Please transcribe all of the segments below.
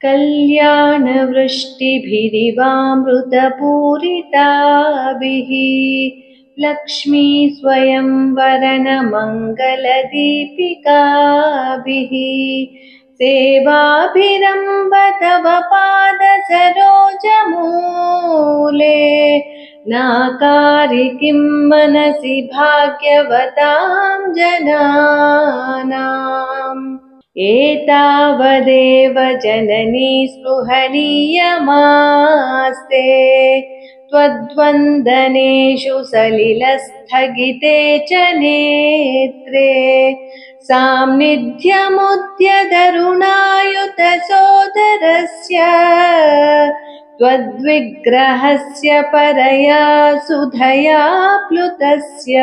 कल्याणवृष्टिभिरिवामृतपूरिताभिः लक्ष्मी स्वयंवरनमङ्गलदीपिकाभिः सेवाभिरम्भ तव पादसरोजमूले नाकारि किं मनसि भाग्यवतां जनानाम् एतावदेव जननी स्पृहणीयमास्ते त्वद्वन्दनेषु सलिलस्थगिते च नेत्रे सान्निध्यमुद्यतरुणायुतसोदरस्य त्वद्विग्रहस्य परया सुधया प्लुतस्य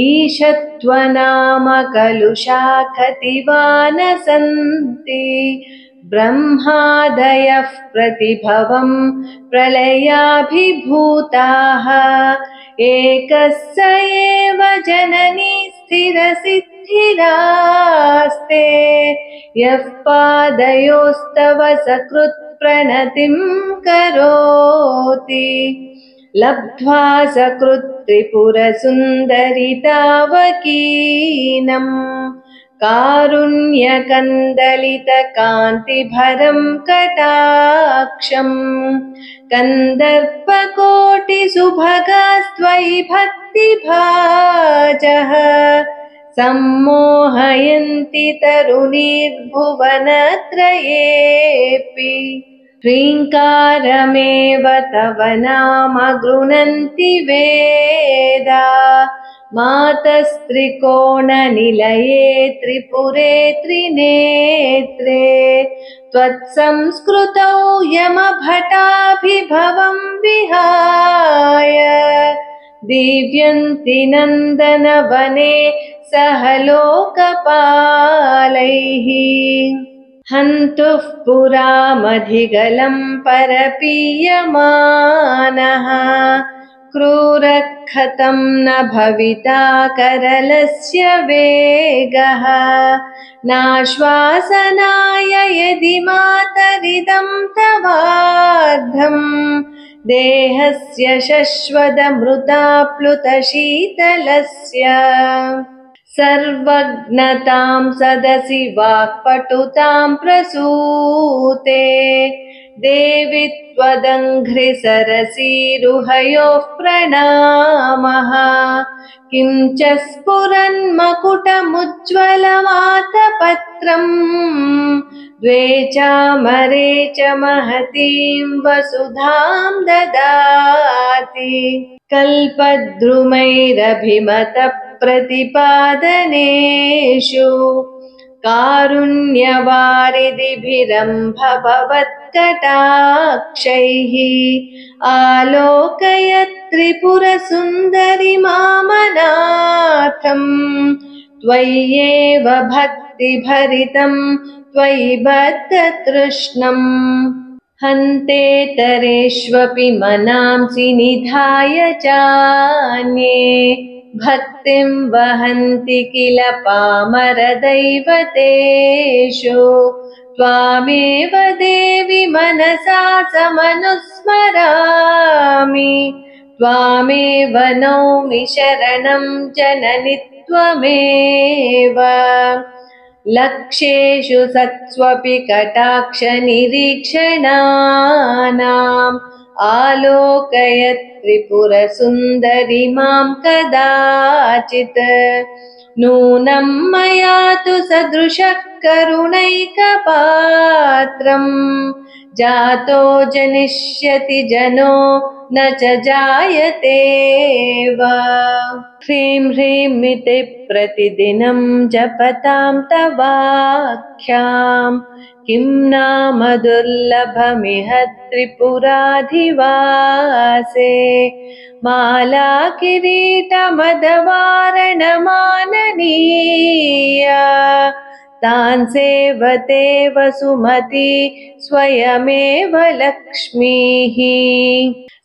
ईशत्वनाम कलुषा न सन्ति ब्रह्मादयः प्रतिभवं प्रलयाभिभूताः एकः स एव जननी स्थिरसिद्धिरास्ते यः पादयोस्तव सकृत् प्रणतिं करोति लब्ध्वा सकृत् त्रिपुरसुन्दरितावकीनम् कारुण्यकन्दलितकान्तिभरं कटाक्षम् कन्दर्पकोटिसुभगास्त्वयि भक्तिभाजः सम्मोहयन्ति तरुणीर्भुवनत्रयेऽपि ह्रीङ्कारमेव तव नाम गृह्णन्ति वेदा मातस्त्रिकोणनिलये त्रिपुरे त्रिनेत्रे त्वत्संस्कृतौ यमभटाभिभवं विहाय दीव्यन्ति नन्दनवने सह लोकपालैः हन्तुः पुरामधिगलं परपीयमानः क्रूरः कथं न भविता करलस्य वेगः नाश्वासनाय यदि मातरिदं तवार्धम् देहस्य शश्वतमृताप्लुतशीतलस्य सर्वज्ञतां सदसि वाक्पटुतां प्रसूते देवि त्वदङ्घ्रिसरसीरुहयोः प्रणामः किं च स्फुरन्मकुटमुज्ज्वलमातपत्रम् द्वे चामरे च महतीं वसुधां ददाति कल्पद्रुमैरभिमतप्रतिपादनेषु कारुण्यवारिधिभिरम्भवत्कटाक्षैः आलोकय त्रिपुरसुन्दरिमामनाथम् त्वय्येव भक्तिभरितं त्वयि बद्धतृष्णम् हन्तेतरेष्वपि मनांसि निधाय चान्ये भक्तिं वहन्ति किल पामरदैवतेषु त्वामेव देवि मनसा समनुस्मरामि त्वामेव नौमि शरणं जननि त्वमेव लक्ष्येषु सत्स्वपि कटाक्षनिरीक्षणानाम् आलोकय त्रिपुरसुन्दरि मां कदाचित् नूनं मया तु सदृशः करुणैकपात्रम् जातो जनिष्यति जनो न च जायते वा ह्रीं ह्रीमिति प्रतिदिनं जपतां तवाख्यां किं नाम दुर्लभमिह त्रिपुराधिवासे माला किरीटमदवारणमाननीया तान् सेवते वसुमती स्वयमेव लक्ष्मीः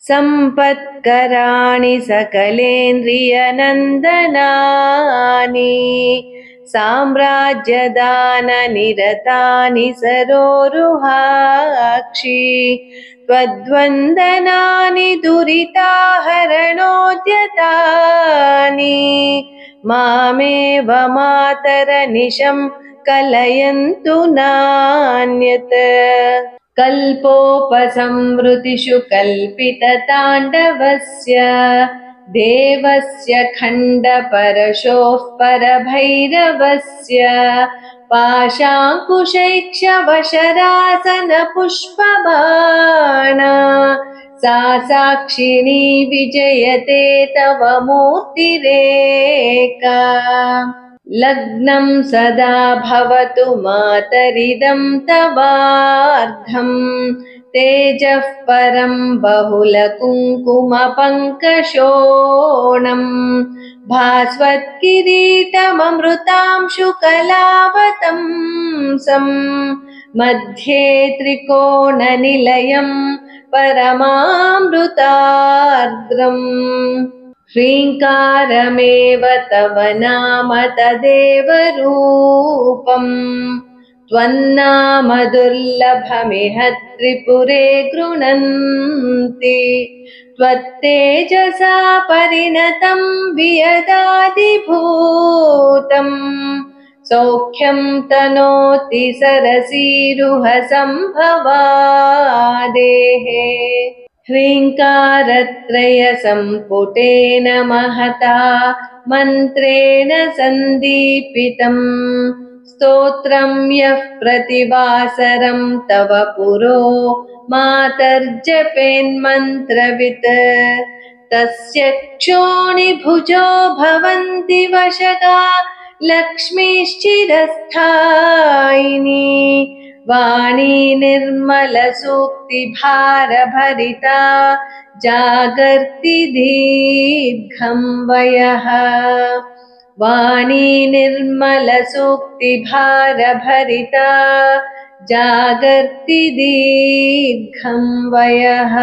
सम्पत्कराणि सकलेन्द्रियनन्दनानि साम्राज्यदाननिरतानि सरोरुहाक्षि त्वद्वन्दनानि दुरिताहरणोद्यतानि मामेव मातरनिशं कलयन्तु नान्यत् कल्पोपसंवृतिषु कल्पितताण्डवस्य देवस्य खण्डपरशोः परभैरवस्य पाशाङ्कुशैक्षवशरासनपुष्पबाणा सा साक्षिणी विजयते तव मूर्तिरेका लग्नं सदा भवतु मातरिदं तवार्धम् तेजः परं बहुलकुङ्कुमपङ्कशोणम् भास्वत्किरीटममृतांशुकलावतंसम् मध्ये त्रिकोणनिलयं परमामृतार्द्रम् ह्रीङ्कारमेव तव नाम तदेव रूपम् त्वन्नाम दुर्लभमिह त्रिपुरे गृह्णन्ति त्वत्तेजसा परिणतं वियदादिभूतम् सौख्यं तनोति सरसीरुहसम्भवादेः ह्रीङ्कारत्रयसम्पुटेन महता मन्त्रेण सन्दीपितम् स्तोत्रं यः प्रतिवासरं तव पुरो मातर्जपेन्मन्त्रवित् तस्य क्षोणिभुजो भवन्ति वशगा लक्ष्मीश्चिरस्थायिनी वाणी निर्मलसूक्तिभारभरिता जागर्ति दीर्घं वयः वाणी निर्मलसूक्तिभारभरिता जागर्ति दीर्घं वयः।